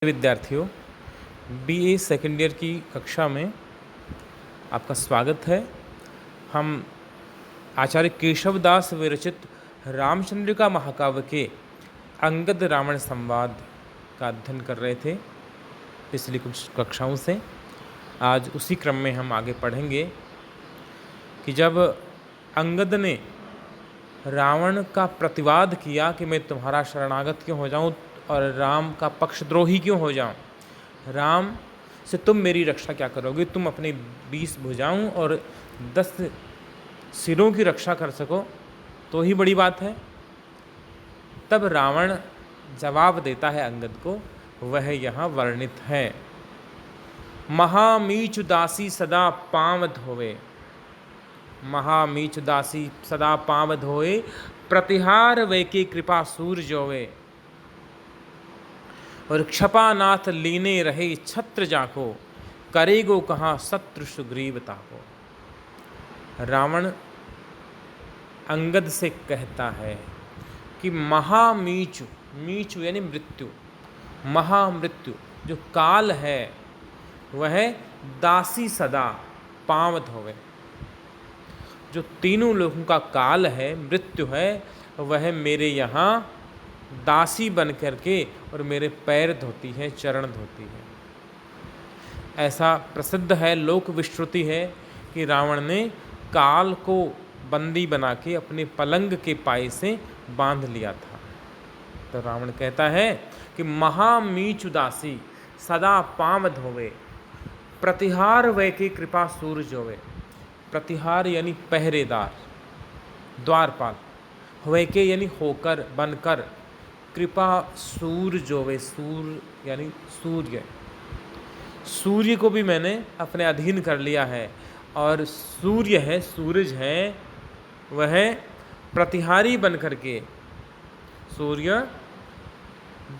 विद्यार्थियों, BA second year की कक्षा में आपका स्वागत है। हम आचार्य केशवदास विरचित रामचंद्रिका महाकाव्य के अंगद रावण संवाद का अध्ययन कर रहे थे पिछली कुछ कक्षाओं से। आज उसी क्रम में हम आगे पढ़ेंगे कि जब अंगद ने रावण का प्रतिवाद किया कि मैं तुम्हारा शरणागत क्यों हो जाऊं और राम का पक्षद्रोही क्यों हो जाऊं, राम से तुम मेरी रक्षा क्या करोगे, तुम अपनी 20 भुजाओं और 10 सिरों की रक्षा कर सको तो ही बड़ी बात है। तब रावण जवाब देता है अंगद को, वह यहाँ वर्णित है। महामीच दासी सदा पांव धोवे, महामीच दासी सदा पांव धोए, प्रतिहार वे की कृपा सूर जोवे, और क्षपानाथ लीने रहे छत्र जाको, करेगो कहाँ शत्रु सुग्रीव ताको। रावण अंगद से कहता है कि महामीचु, मीचु यानी मृत्यु, महामृत्यु जो काल है वह दासी सदा पांव धोवे। जो तीनों लोगों का काल है, मृत्यु है, वह मेरे यहाँ दासी बन करके और मेरे पैर धोती है, चरण धोती है। ऐसा प्रसिद्ध है, लोक विश्रुति है कि रावण ने काल को बंदी बना के अपने पलंग के पाए से बांध लिया था। तो रावण कहता है कि महामीचु दासी सदा पांव धोवे, प्रतिहार वै की कृपा सूर जोवे। प्रतिहार यानी पहरेदार, द्वारपाल, वै के यानी होकर, बनकर, कृपा सूर जोवे, सूर यानी सूर्य, सूर्य को भी मैंने अपने अधीन कर लिया है। और सूर्य है, सूरज है, वह प्रतिहारी बन करके, सूर्य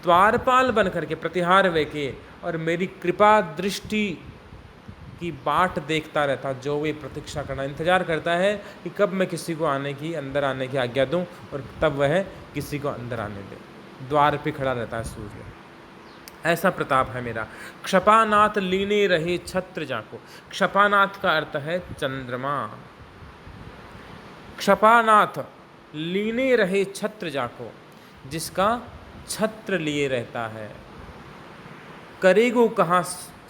द्वारपाल बन करके प्रतिहार वे के और मेरी कृपा दृष्टि की बाट देखता रहता, जो वे प्रतीक्षा करना, इंतजार करता है कि कब मैं किसी को आने की, अंदर आने की आज्ञा दूं और तब वह किसी को अंदर आने दे। द्वार पे खड़ा रहता है सूर्य। ऐसा प्रताप है मेरा। क्षपानाथ लीने रहे छत्र जाको, क्षपानाथ का अर्थ है चंद्रमा। क्षपानाथ लीने रहे छत्र जाको, जिसका छत्र लिए रहता है। करेगो कहाँ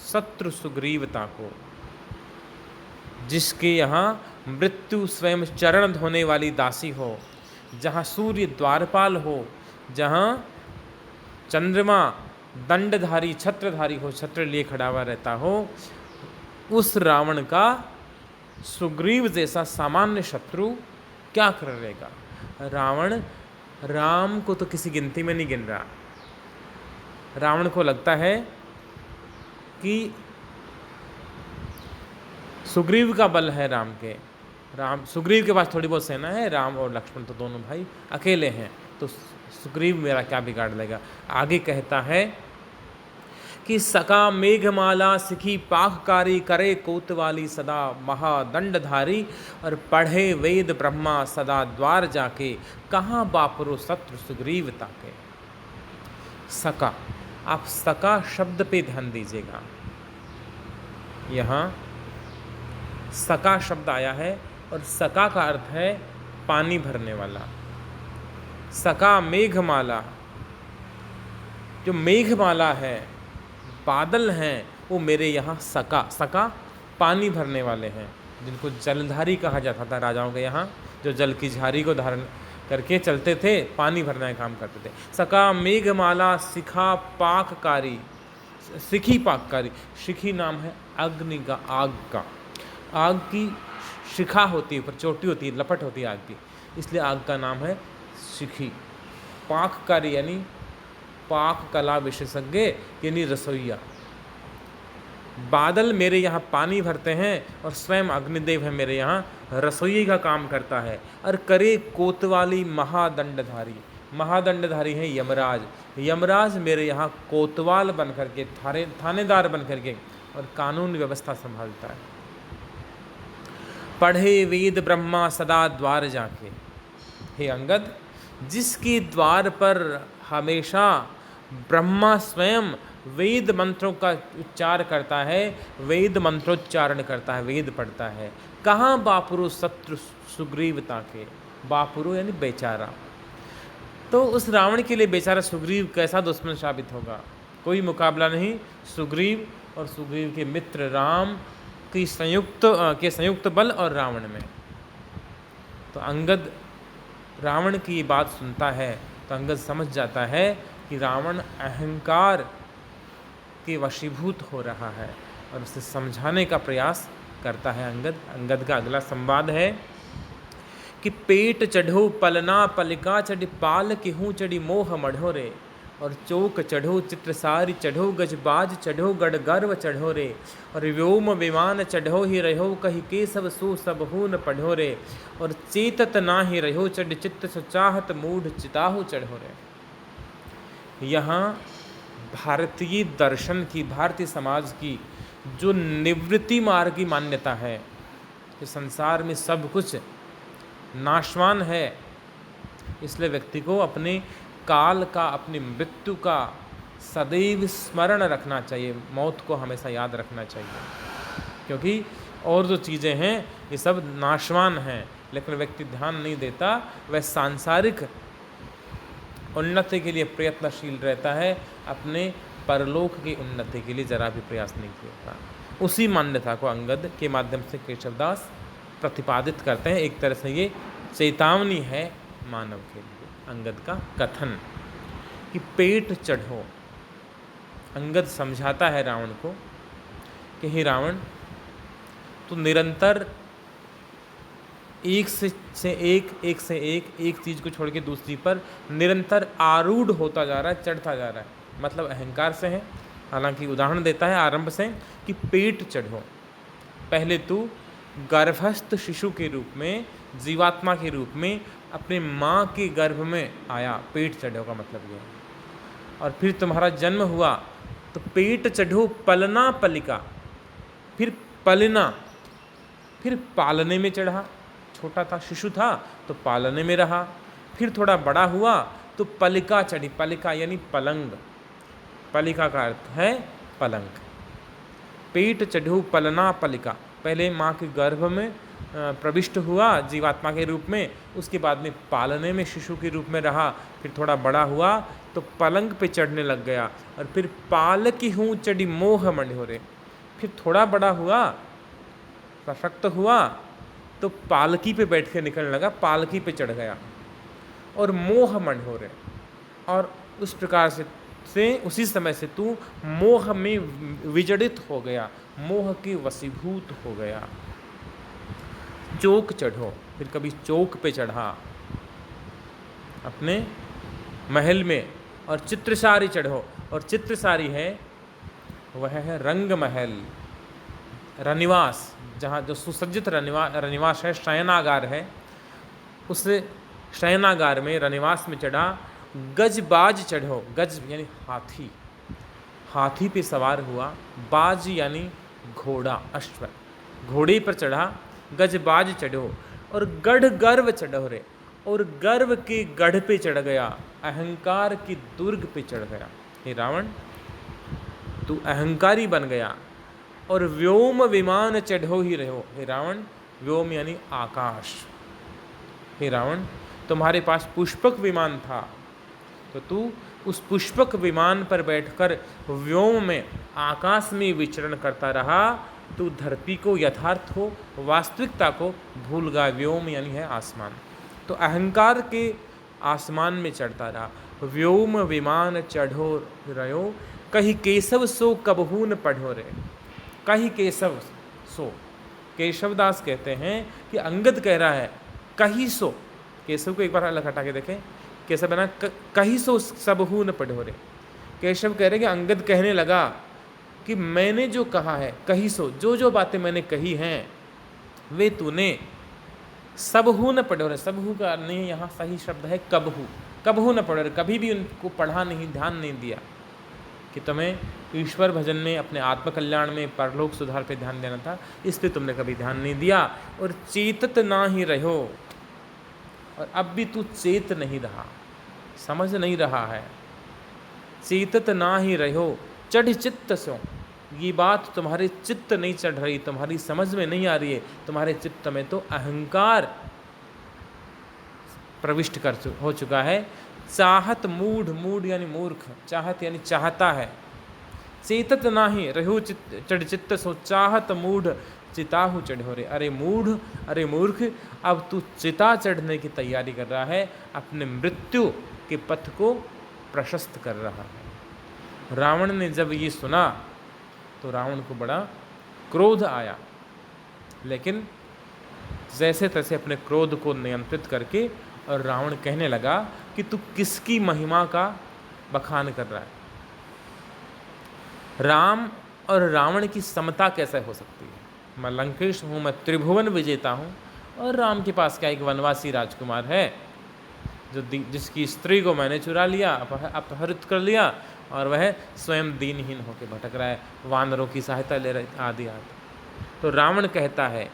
शत्रु सुग्रीवता को, जिसके यहाँ मृत्यु स्वयं चरण धोने वाली दासी हो, जहाँ सूर्य द्वारपाल हो, जहाँ चंद्रमा दंडधारी छत्रधारी हो, छत्र लिए खड़ा हुआ रहता हो, उस रावण का सुग्रीव जैसा सामान्य शत्रु क्या कर लेगा। रावण राम को तो किसी गिनती में नहीं गिन रहा। रावण को लगता है कि सुग्रीव का बल है राम के, राम सुग्रीव के पास थोड़ी बहुत सेना है, राम और लक्ष्मण तो दोनों भाई अकेले हैं, तो सुग्रीव मेरा क्या बिगाड़ लेगा। आगे कहता है कि सका मेघमाला सिखी पाककारी, करे कोतवाली सदा महादंडधारी, और पढ़े वेद ब्रह्मा सदा द्वार जाके, कहाँ बापरो शत्रु सुग्रीव ताके। सका, आप सका शब्द पे ध्यान दीजिएगा। यहाँ सका शब्द आया है और सका का अर्थ है पानी भरने वाला। सका मेघमाला, जो मेघमाला है, बादल हैं, वो मेरे यहाँ सका, सका पानी भरने वाले हैं, जिनको जलधारी कहा जाता था राजाओं के यहाँ, जो जल की झारी को धारण करके चलते थे, पानी भरने का काम करते थे। सका मेघमाला सिखा पाककारी, सिखी पाककारी, शिखी नाम है अग्नि का, आग का, आग की शिखा होती है, ऊपर चोटी होती है, लपट होती है आग की, इसलिए आग का नाम है शिखी। पाककारी यानी पाक कला विशेषज्ञ यानी रसोईया। बादल मेरे यहाँ पानी भरते हैं और स्वयं अग्निदेव है मेरे यहाँ रसोई का काम करता है। और करे कोतवाली महादंडधारी, महादंडधारी है यमराज, यमराज मेरे यहाँ कोतवाल बन करके, थानेदार बन करके और कानून व्यवस्था संभालता है। पढ़े वेद ब्रह्मा सदा द्वार जाके, हे अंगद, जिसके द्वार पर हमेशा ब्रह्मा स्वयं वेद मंत्रों का उच्चार करता है, वेद मंत्रोच्चारण करता है, वेद पढ़ता है। कहाँ बापुरु शत्रु सुग्रीवता के, बापुरु यानी बेचारा। तो उस रावण के लिए बेचारा सुग्रीव कैसा दुश्मन साबित होगा, कोई मुकाबला नहीं सुग्रीव और सुग्रीव के मित्र राम की संयुक्त बल और रावण में। तो अंगद रावण की बात सुनता है तो अंगद समझ जाता है कि रावण अहंकार के वशीभूत हो रहा है और उसे समझाने का प्रयास करता है अंगद का अगला संवाद है कि पेट चढ़ो पलना पलिका चढ़ी पाल केहूँ चढ़ी मोह मढ़ो रे, और चौक चढ़ो चित्रसारी चढ़ो गजबाज चढ़ो गढ़ गर्व चढ़ो रे, और व्योम विमान चढ़ो ही रहो कही के सब सो सब हो न पढ़ो रे, और चेतत ना ही रहो चढ़ चित्त सुचाहत मूढ़ चिताहु चढ़ो रे। यहाँ भारतीय दर्शन की, भारतीय समाज की जो निवृत्ति मार्ग की मान्यता है कि संसार में सब कुछ नाशवान है, इसलिए व्यक्ति को अपने काल का, अपनी मृत्यु का सदैव स्मरण रखना चाहिए, मौत को हमेशा याद रखना चाहिए, क्योंकि और जो चीज़ें हैं ये सब नाशवान हैं, लेकिन व्यक्ति ध्यान नहीं देता, वह सांसारिक उन्नति के लिए प्रयत्नशील रहता है, अपने परलोक की उन्नति के लिए जरा भी प्रयास नहीं करता। उसी मान्यता को अंगद के माध्यम से केशवदास प्रतिपादित करते हैं। एक तरह से ये चेतावनी है मानव के लिए। अंगद का कथन कि पेट चढ़ो, अंगद समझाता है रावण को कि हे रावण, तो निरंतर एक से एक चीज़ को छोड़ के दूसरी पर निरंतर आरूढ़ होता जा रहा है, चढ़ता जा रहा है, मतलब अहंकार से है। हालांकि उदाहरण देता है आरंभ से कि पेट चढ़ो, पहले तू गर्भस्थ शिशु के रूप में, जीवात्मा के रूप में अपने माँ के गर्भ में आया, पेट चढ़ो का मतलब यह है। और फिर तुम्हारा जन्म हुआ तो पेट चढ़ो पलना पलिका, फिर पलना, फिर पालने में चढ़ा, छोटा था शिशु था तो पालने में रहा, फिर थोड़ा बड़ा हुआ तो पलिका चढ़ी, पलिका यानी पलंग, पलिका का अर्थ है पलंग। पेट चढ़ो पलना पलिका, पहले माँ के गर्भ में प्रविष्ट हुआ जीवात्मा के रूप में, उसके बाद में पालने में शिशु के रूप में रहा, फिर थोड़ा बड़ा हुआ तो पलंग पे चढ़ने लग गया, और फिर पाल की हूँ चढ़ी मोह मंडोरे, फिर थोड़ा बड़ा हुआ, सशक्त हुआ तो पालकी पे बैठ के निकलने लगा, पालकी पे चढ़ गया, और मोह मंडोरे, और उस प्रकार से उसी समय से तू मोह में विजड़ित हो गया, मोह के वशीभूत हो गया। चौक चढ़ो, फिर कभी चौक पे चढ़ा अपने महल में, और चित्रसारी चढ़ो, और चित्रसारी है वह है रंग महल, रनिवास, जहाँ जो सुसज्जित रनिवास है, शयनागार है, उस शयनागार में रनिवास में चढ़ा। गजबाज चढ़ो, गज यानी हाथी, हाथी पे सवार हुआ, बाज यानी घोड़ा, अश्व, घोड़े पर चढ़ा, गजबाज चढ़ो, और गढ़ गर्व चढ़ो रे, और गर्व के गढ़ पे चढ़ गया, अहंकार की दुर्ग पे चढ़ गया। हे रावण, तू अहंकारी बन गया, और व्योम विमान चढ़ो ही रहो। हे रावण, व्योम यानी आकाश, हे रावण तुम्हारे पास पुष्पक विमान था, तो तू उस पुष्पक विमान पर बैठकर व्योम में, आकाश में विचरण करता रहा, तू धरती को, यथार्थ को, वास्तविकता को भूल गया। व्योम यानी है आसमान, तो अहंकार के आसमान में चढ़ता रहा। व्योम विमान चढ़ो रहो, कहीं केशव सो कबहू न पढ़ो रे, कहीं केशव सो। केशवदास कहते हैं कि अंगद कह रहा है कहीं सो, केशव को एक बार अलग हटा के देखें, केशव बना कहीं सो सबहू न पढ़ो रे। केशव कह रहे कि अंगद कहने लगा कि मैंने जो कहा है, कहीं सो, जो जो बातें मैंने कही हैं वे तूने सबहू न पढ़ो रे। सबहू का नहीं, यहाँ सही शब्द है कबहू, कबहू न पढ़ो रे, कभी भी उनको पढ़ा नहीं, ध्यान नहीं दिया कि तुम्हें ईश्वर भजन में, अपने आत्मकल्याण में, परलोक सुधार पे ध्यान देना था, इस पे तुमने कभी ध्यान नहीं दिया, और चेतत ना ही रहो, और अब भी तू चेत नहीं रहा, समझ नहीं रहा है। चेतत ना ही रहो, चढ़ चित्त सो, ये बात तुम्हारे चित्त नहीं चढ़ रही, तुम्हारी समझ में नहीं आ रही है, तुम्हारे चित्त में तो अहंकार प्रविष्ट हो चुका है। चाहत मूढ़, मूढ़ यानी मूर्ख, चाहत यानी चाहता है। चेतत नाही रहु चढ़ चित्त सो, चाहत मूढ़ चिताहु चढ़ो रे। अरे मूढ़, अरे मूर्ख, अब तू चिता चढ़ने की तैयारी कर रहा है, अपने मृत्यु के पथ को प्रशस्त कर रहा है। रावण ने जब ये सुना तो रावण को बड़ा क्रोध आया, लेकिन जैसे तैसे अपने क्रोध को नियंत्रित करके और रावण कहने लगा कि तू किसकी महिमा का बखान कर रहा है? राम और रावण की समता कैसे हो सकती है? मैं लंकेश हूँ, मैं त्रिभुवन विजेता हूँ, और राम के पास क्या एक वनवासी राजकुमार है जो जिसकी स्त्री को मैंने चुरा लिया, अपहरित कर लिया, और वह स्वयं दीनहीन होकर भटक रहा है, वानरों की सहायता ले रहा आदि आदि। तो रावण कहता है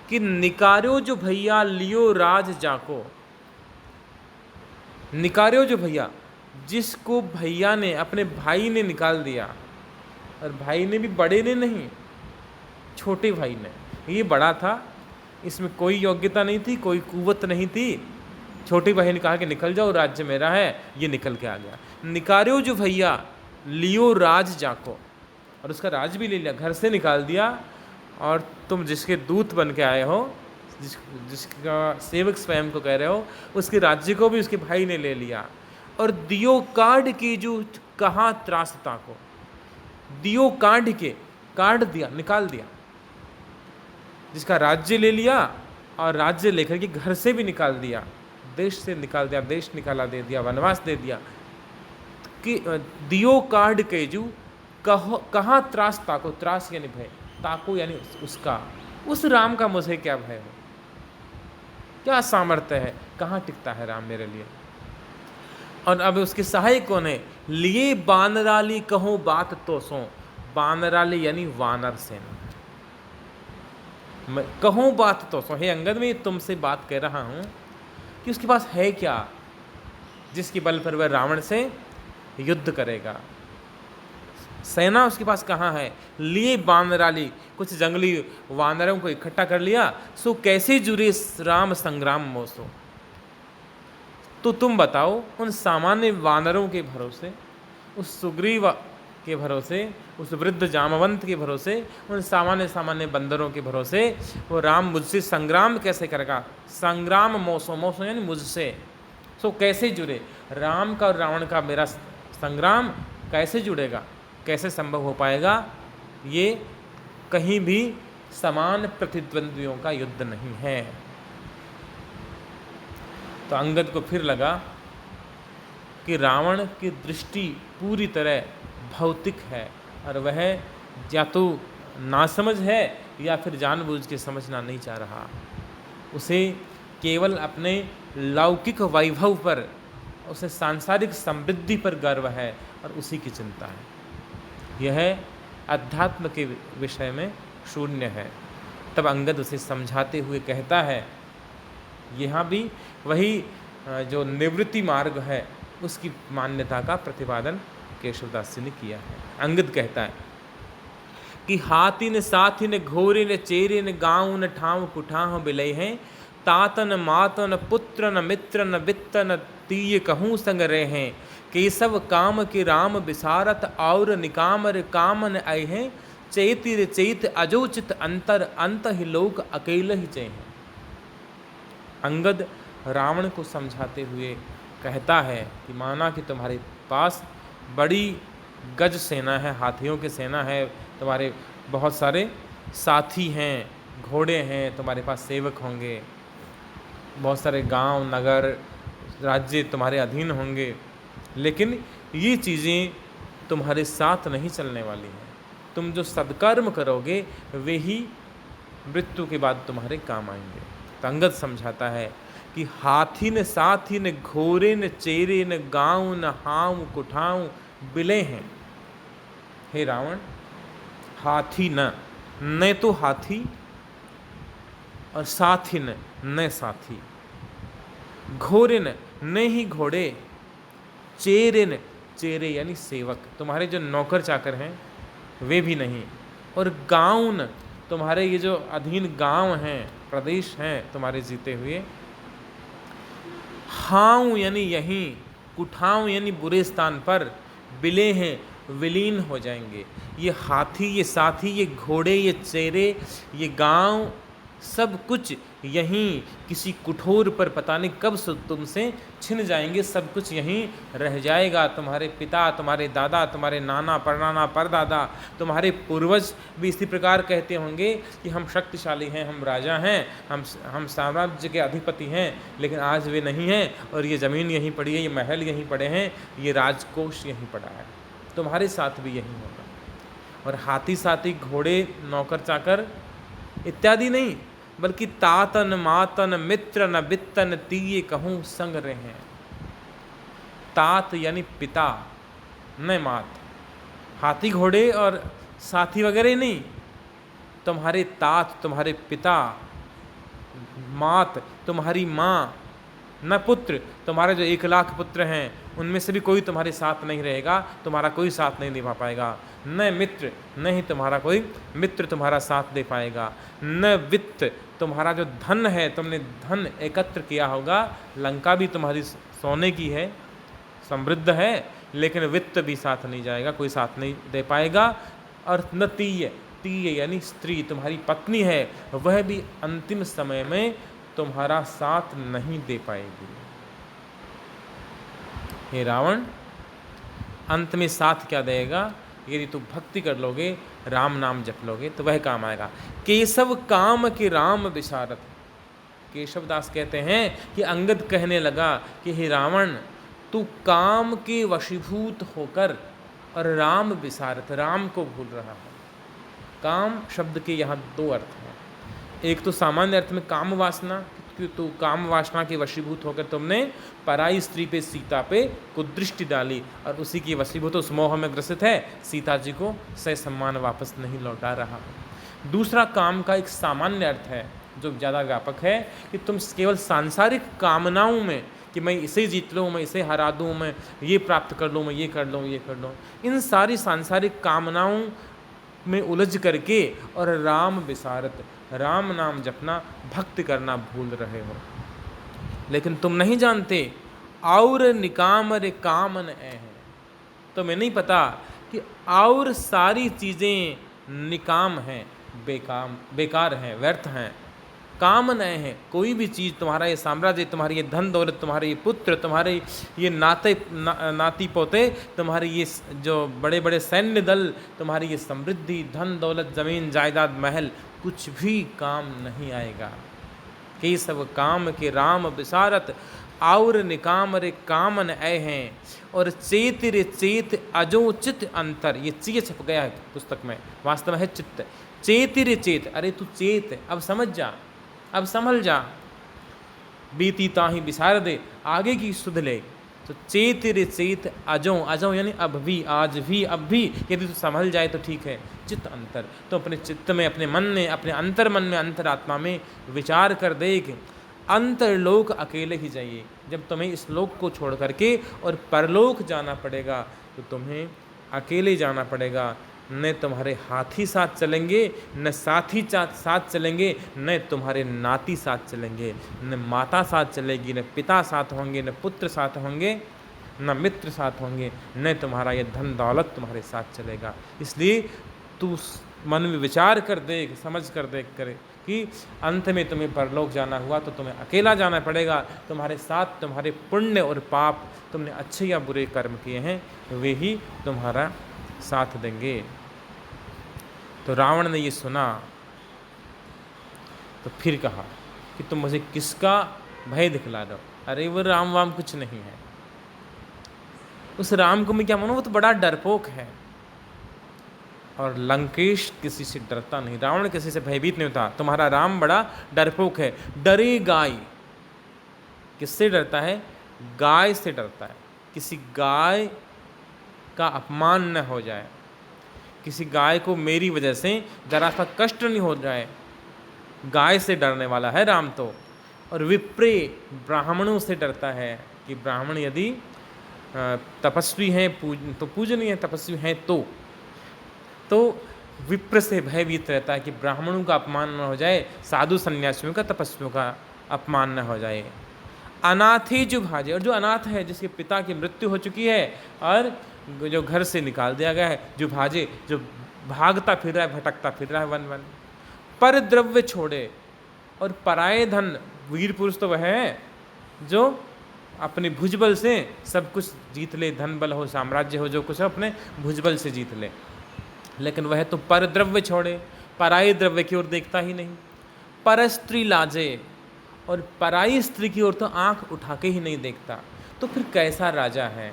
कि निकार्यो जो भैया लियो राज जाको। निकार्यो जो भैया, जिसको भैया ने, अपने भाई ने निकाल दिया, और भाई ने भी बड़े ने नहीं, छोटे भाई ने। ये बड़ा था, इसमें कोई योग्यता नहीं थी, कोई कुवत नहीं थी। छोटे भाई ने कहा कि निकल जाओ, राज्य मेरा है, ये निकल के आ गया। निकार्यो जो भैया लियो राज जाको, और उसका राज भी ले लिया, घर से निकाल दिया, और तुम जिसके दूत बन के आए हो, जिसका सेवक स्वयं को कह रहे हो, उसके राज्य को भी उसके भाई ने ले लिया। और दियो काढ़ की जो कहाँ त्रासता को, दियो काढ़ के, काढ़ दिया, निकाल दिया, जिसका राज्य ले लिया और राज्य लेकर के घर से भी निकाल दिया, देश से निकाल दिया, देश निकाला दे दिया, वनवास दे दिया। कि दियो काढ़ के जो कहाँ त्रास ताको, त्रास यानी भय, ताको यानी उसका, उस राम का मुझे क्या भय हो, क्या सामर्थ्य है, कहाँ टिकता है राम मेरे लिए। और अब उसके सहायक कौन है? लिए बानराली कहो बात तो सो। बानराली यानी वानर सेना। मैं कहूँ बात तो सो, हे अंगद, मैं तुमसे बात कह रहा हूँ कि उसके पास है क्या जिसके बल पर वह रावण से युद्ध करेगा। सेना उसके पास कहाँ है? लिए बानराली, कुछ जंगली वानरों को इकट्ठा कर लिया, सो कैसे जुड़े राम संग्राम मोसो। तो तुम बताओ, उन सामान्य वानरों के भरोसे, उस सुग्रीव के भरोसे, उस वृद्ध जामवंत के भरोसे, उन सामान्य बंदरों के भरोसे वो राम मुझसे संग्राम कैसे करेगा? संग्राम मोसो, मोसो यानी मुझसे। सो कैसे जुड़े? राम का और रावण का मेरा संग्राम कैसे जुड़ेगा, कैसे संभव हो पाएगा? ये कहीं भी समान प्रतिद्वंद्वियों का युद्ध नहीं है। तो अंगद को फिर लगा कि रावण की दृष्टि पूरी तरह भौतिक है, और वह या तो नासमझ है या फिर जानबूझ के समझना नहीं चाह रहा। उसे केवल अपने लौकिक वैभव पर, उसे सांसारिक समृद्धि पर गर्व है, और उसी की चिंता है। यह अध्यात्म के विषय में शून्य है। तब अंगद उसे समझाते हुए कहता है, यहाँ भी वही जो निवृत्ति मार्ग है उसकी मान्यता का प्रतिपादन केशवदास जी ने किया है। अंगद कहता है कि हाथिन साथिन घोरिन चेरिन गाँव न ठाव कुठाह बिलय हैं, तातन मातन पुत्रन मित्रन वित्तन तीय कहूँ संग रहे हैं, केशव काम के राम विसारत और निकामर कामन आए हैं, चैतिर चैत अजोचित अंतर अंत ही लोक अकेले ही चय हैं। अंगद रावण को समझाते हुए कहता है कि माना कि तुम्हारे पास बड़ी गज सेना है, हाथियों की सेना है, तुम्हारे बहुत सारे साथी हैं, घोड़े हैं, तुम्हारे पास सेवक होंगे, बहुत सारे गांव नगर राज्य तुम्हारे अधीन होंगे, लेकिन ये चीज़ें तुम्हारे साथ नहीं चलने वाली हैं। तुम जो सत्कर्म करोगे वे ही मृत्यु के बाद तुम्हारे काम आएंगे। तो अंगद समझाता है कि हाथी न साथी न घोरे न चेरे न गाँव न हाव कुठाऊँ बिले हैं। हे रावण, हाथी न तो हाथी, और साथी न साथी, घोरे न ही घोड़े, चेरे न चेरे यानी सेवक, तुम्हारे जो नौकर चाकर हैं वे भी नहीं, और गाउन, तुम्हारे ये जो अधीन गांव हैं, प्रदेश हैं तुम्हारे जीते हुए, हाउ यानी यहीं, कुठाऊं यानी बुरे स्थान पर, बिले हैं विलीन हो जाएंगे। ये हाथी, ये साथी, ये घोड़े, ये चेहरे, ये गांव, सब कुछ यहीं किसी कुठोर पर पता नहीं कब तुमसे छिन जाएंगे, सब कुछ यहीं रह जाएगा। तुम्हारे पिता, तुम्हारे दादा, तुम्हारे नाना, परनाना, परदादा, तुम्हारे पूर्वज भी इसी प्रकार कहते होंगे कि हम शक्तिशाली हैं, हम राजा हैं, हम साम्राज्य के अधिपति हैं, लेकिन आज वे नहीं हैं, और ये ज़मीन यहीं पड़ी है, ये महल यहीं पड़े हैं, ये राजकोष यहीं पड़ा है। तुम्हारे साथ भी यही होगा। और हाथी साथी, घोड़े, नौकर चाकर इत्यादि नहीं, बल्कि तातन मातन मित्र न बित्तन तीये कहूँ संग रहे हैं। तात यानी पिता, न मात, हाथी घोड़े और साथी वगैरह नहीं, तुम्हारे तात, तुम्हारे पिता, मात, तुम्हारी माँ, न पुत्र, तुम्हारे जो 1,00,000 पुत्र हैं उनमें से भी कोई तुम्हारे साथ नहीं रहेगा, तुम्हारा कोई साथ नहीं निभा पाएगा। न मित्र, न ही तुम्हारा कोई मित्र तुम्हारा साथ दे पाएगा। न वित्त, तुम्हारा जो धन है, तुमने धन एकत्र किया होगा, लंका भी तुम्हारी सोने की है, समृद्ध है, लेकिन वित्त भी साथ नहीं जाएगा, कोई साथ नहीं दे पाएगा। और न तीय, तीय यानी स्त्री, तुम्हारी पत्नी है, वह भी अंतिम समय में तुम्हारा साथ नहीं दे पाएगी। हे रावण, अंत में साथ क्या देगा? यदि तू भक्ति कर लोगे, राम नाम जप लोगे, तो वह काम आएगा। केशव काम के राम विशारद, केशवदास कहते हैं कि अंगद कहने लगा कि हे रावण, तू काम के वशीभूत होकर और राम विशारद, राम को भूल रहा है। काम शब्द के यहाँ 2 अर्थ हैं। एक तो सामान्य अर्थ में काम वासना, कि तू काम वासना के वशीभूत होकर तुमने पराई स्त्री पे, सीता पे कुदृष्टि डाली, और उसी की वशीभूत उस मोह में ग्रसित है, सीता जी को सह सम्मान वापस नहीं लौटा रहा। दूसरा काम का एक सामान्य अर्थ है जो ज़्यादा व्यापक है, कि तुम केवल सांसारिक कामनाओं में, कि मैं इसे जीत लूँ, मैं इसे हरा दूँ, मैं ये प्राप्त कर लूँ, मैं ये कर लूँ, ये कर लूँ, इन सारी सांसारिक कामनाओं में उलझ करके और राम विसारत, राम नाम जपना, भक्ति करना भूल रहे हो। लेकिन तुम नहीं जानते, और निकाम रे कामन है, तुम्हें नहीं पता कि और सारी चीज़ें निकाम हैं, बेकार हैं, व्यर्थ हैं। काम नए हैं, कोई भी चीज़, तुम्हारा ये साम्राज्य, तुम्हारी ये धन दौलत, तुम्हारे ये पुत्र, तुम्हारे ये नाती पोते, तुम्हारे ये जो बड़े बड़े सैन्य दल, तुम्हारी ये समृद्धि, धन दौलत, ज़मीन जायदाद, महल, कुछ भी काम नहीं आएगा। केशव काम के राम विसारत, और निकाम रे कामन ऐ हैं, और चेत रे चेत अजो चित अंतर, ये चीज छप गया है पुस्तक में, वास्तव में है चित्त। चेत रे चेत, अरे तू चेत, अब समझ जा, अब संभल जा, बीती ताही विसार दे, आगे की सुध ले। तो चेत रे चेत अजो, अजो यानी अब भी, आज भी, अब भी, यदि तू संभल जाए तो ठीक है। चित्त अंतर, तो अपने चित्त में, अपने मन में, अपने अंतर मन में, अंतरात्मा में विचार कर देख, अंतरलोक अकेले ही जाइए। जब तुम्हें इस लोक को छोड़ करके और परलोक जाना पड़ेगा, तो तुम्हें अकेले जाना पड़ेगा। न तुम्हारे हाथी साथ चलेंगे, न साथी साथ चलेंगे, न तुम्हारे नाती साथ चलेंगे, न माता साथ चलेगी, न पिता साथ होंगे, न पुत्र साथ होंगे, न मित्र साथ होंगे, न तुम्हारा ये धन दौलत तुम्हारे साथ चलेगा। इसलिए तू मन में विचार कर देख, समझ कर देख करे कि अंत में तुम्हें परलोक जाना हुआ तो तुम्हें अकेला जाना पड़ेगा। तुम्हारे साथ तुम्हारे पुण्य और पाप, तुमने अच्छे या बुरे कर्म किए हैं, वे ही तुम्हारा साथ देंगे। तो रावण ने ये सुना तो फिर कहा कि तुम मुझे किसका भय दिखला दो। अरे वो राम वाम कुछ नहीं है, उस राम को मैं क्या मानूं, वो तो बड़ा डरपोक है। और लंकेश किसी से डरता नहीं, रावण किसी से भयभीत नहीं होता। तुम्हारा राम बड़ा डरपोक है। डरे गाय, किससे डरता है? गाय से डरता है। किसी गाय का अपमान न हो जाए, किसी गाय को मेरी वजह से जरा सा कष्ट नहीं हो जाए, गाय से डरने वाला है राम तो। और विप्रे, ब्राह्मणों से डरता है कि ब्राह्मण यदि तपस्वी हैं तो पूजनीय, तपस्वी हैं तो विप्र से भयभीत रहता है कि ब्राह्मणों का अपमान न हो जाए, साधु सन्यासियों का, तपस्वियों का अपमान न हो जाए। अनाथी जो भाजे, और जो अनाथ है, जिसके पिता की मृत्यु हो चुकी है और जो घर से निकाल दिया गया है, जो भाजे, जो भागता फिर रहा है, भटकता फिर रहा है वन वन, पर द्रव्य छोड़े और पराये धन। वीर पुरुष तो वह है जो अपने भुजबल से सब कुछ जीत ले, धन बल हो, साम्राज्य हो, जो कुछ है अपने भुजबल से जीत ले, लेकिन वह तो पर द्रव्य छोड़े, पराये द्रव्य की ओर देखता ही नहीं। पर स्त्री लाजे, और पराई स्त्री की ओर तो आंख उठा के ही नहीं देखता, तो फिर कैसा राजा है?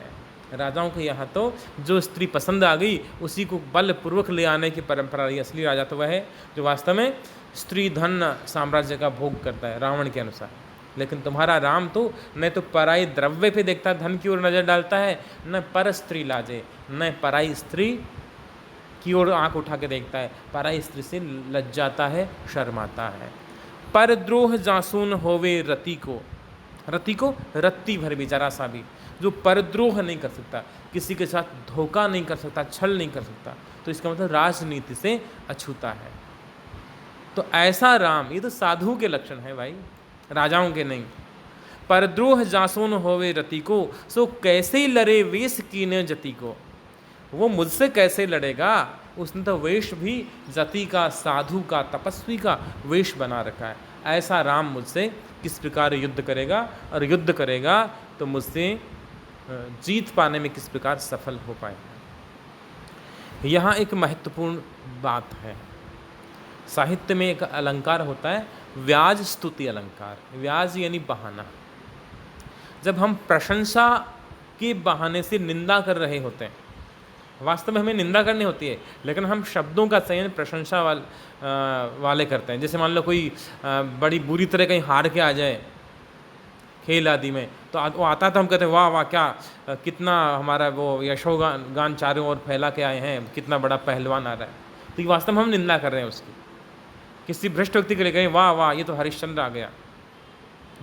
राजाओं के यहाँ तो जो स्त्री पसंद आ गई उसी को बलपूर्वक ले आने की परंपरा रही। असली राजा तो वह है जो वास्तव में स्त्री धन साम्राज्य का भोग करता है रावण के अनुसार। लेकिन तुम्हारा राम तो न तो पराई द्रव्य पे देखता है, धन की ओर नज़र डालता है, न पर स्त्री लाजे, न पराई स्त्री की ओर आंख उठा के देखता है, पराई स्त्री से लज्जाता है, शर्माता है। पर द्रोह जासून होवे रति को, रति को रत्ती भर भी, जरा सा भी, जो परद्रोह नहीं कर सकता, किसी के साथ धोखा नहीं कर सकता, छल नहीं कर सकता, तो इसका मतलब राजनीति से अछूता है। तो ऐसा राम, ये तो साधुओं के लक्षण है भाई, राजाओं के नहीं। परद्रोह जासून होवे रति को, सो कैसे लड़े वेश कीने जति को। वो मुझसे कैसे लड़ेगा? उसने तो वेश भी जति का, साधु का, तपस्वी का वेश बना रखा है। ऐसा राम मुझसे किस प्रकार युद्ध करेगा, और युद्ध करेगा तो मुझसे जीत पाने में किस प्रकार सफल हो पाएगा। यहाँ एक महत्वपूर्ण बात है। साहित्य में एक अलंकार होता है, व्याज स्तुति अलंकार। व्याज यानी बहाना। जब हम प्रशंसा के बहाने से निंदा कर रहे होते हैं, वास्तव में हमें निंदा करनी होती है, लेकिन हम शब्दों का चयन प्रशंसा वाले करते हैं। जैसे मान लो कोई बड़ी बुरी तरह कहीं हार के आ जाए खेल आदि में, तो वो आता तो हम कहते हैं वाह वाह, क्या कितना हमारा वो यशोगान चारों ओर फैला के आए हैं, कितना बड़ा पहलवान आ रहा है। तो ये वास्तव में हम निंदा कर रहे हैं उसकी। किसी भ्रष्ट व्यक्ति के लिए कहें वाह वाह, ये तो हरिश्चंद्र आ गया,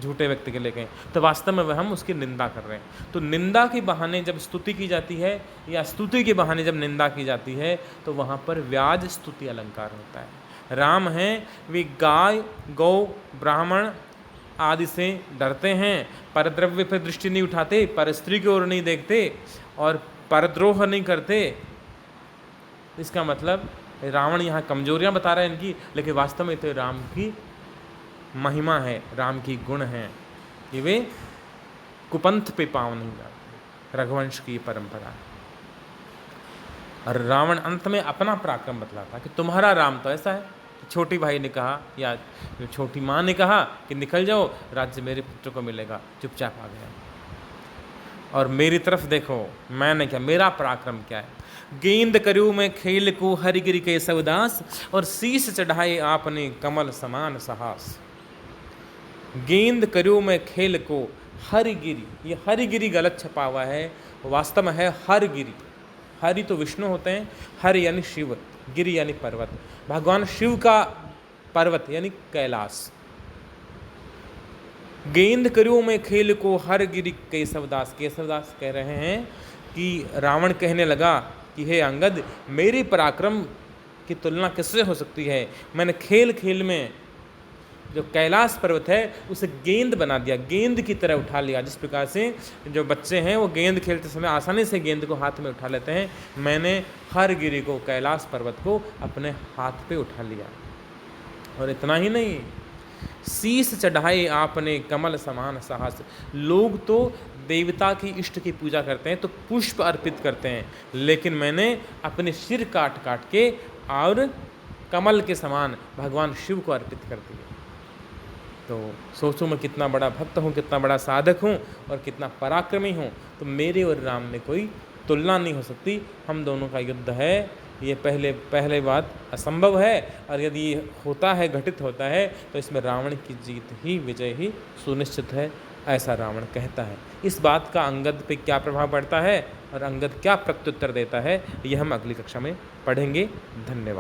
झूठे व्यक्ति के लिए कहें, तो वास्तव में वह हम उसकी निंदा कर रहे हैं। तो निंदा के बहाने जब स्तुति की जाती है, या स्तुति के बहाने जब निंदा की जाती है, तो वहाँ पर व्याज स्तुति अलंकार होता है। राम हैं, वे गाय, गौ, ब्राह्मण आदि से डरते हैं, परद्रव्य पर दृष्टि नहीं उठाते, पर स्त्री की ओर नहीं देखते, और परद्रोह नहीं करते। इसका मतलब रावण यहाँ कमजोरियाँ बता रहा है इनकी, लेकिन वास्तव में तो राम की महिमा है, राम की गुण है कि वे कुपंथ पे पाँव नहीं डालते। रघुवंश की परंपरा है। और रावण अंत में अपना पराक्रम बतलाता कि तुम्हारा राम तो ऐसा है। छोटी भाई ने कहा, या छोटी माँ ने कहा कि निकल जाओ, राज्य मेरे पुत्र को मिलेगा, चुपचाप आ गया। और मेरी तरफ देखो, मैंने क्या, मेरा पराक्रम क्या है। गेंद करूँ मैं खेल को हरिगिरि के सवदास, और शीश चढ़ाए आपने कमल समान साहस। गेंद करूँ मैं खेल को हरिगिरि, ये हरिगिरि गलत छपा हुआ है, वास्तव में है हरगिरि। हरि तो विष्णु होते हैं, हर यानी शिव, गिरि यानी पर्वत, भगवान शिव का पर्वत यानी कैलाश। गेंद करूँ मैं खेल को हरगिरि केशवदास। केशवदास कह रहे हैं कि रावण कहने लगा कि हे अंगद, मेरे पराक्रम की तुलना किससे हो सकती है। मैंने खेल खेल में जो कैलाश पर्वत है उसे गेंद बना दिया, गेंद की तरह उठा लिया। जिस प्रकार से जो बच्चे हैं वो गेंद खेलते समय आसानी से गेंद को हाथ में उठा लेते हैं, मैंने हरगिरि को, कैलाश पर्वत को अपने हाथ पे उठा लिया। और इतना ही नहीं, शीश चढ़ाए आपने कमल समान साहस। लोग तो देवता की, इष्ट की पूजा करते हैं तो पुष्प अर्पित करते हैं, लेकिन मैंने अपने सिर काट काट के और कमल के समान भगवान शिव को अर्पित कर दिया। तो सोचूं मैं कितना बड़ा भक्त हूँ, कितना बड़ा साधक हूँ, और कितना पराक्रमी हूँ। तो मेरे और राम में कोई तुलना नहीं हो सकती। हम दोनों का युद्ध है, ये पहले बात असंभव है, और यदि होता है, घटित होता है, तो इसमें रावण की जीत ही, विजय ही सुनिश्चित है, ऐसा रावण कहता है। इस बात का अंगद पे क्या प्रभाव पड़ता है और अंगद क्या प्रत्युत्तर देता है, ये हम अगली कक्षा में पढ़ेंगे। धन्यवाद।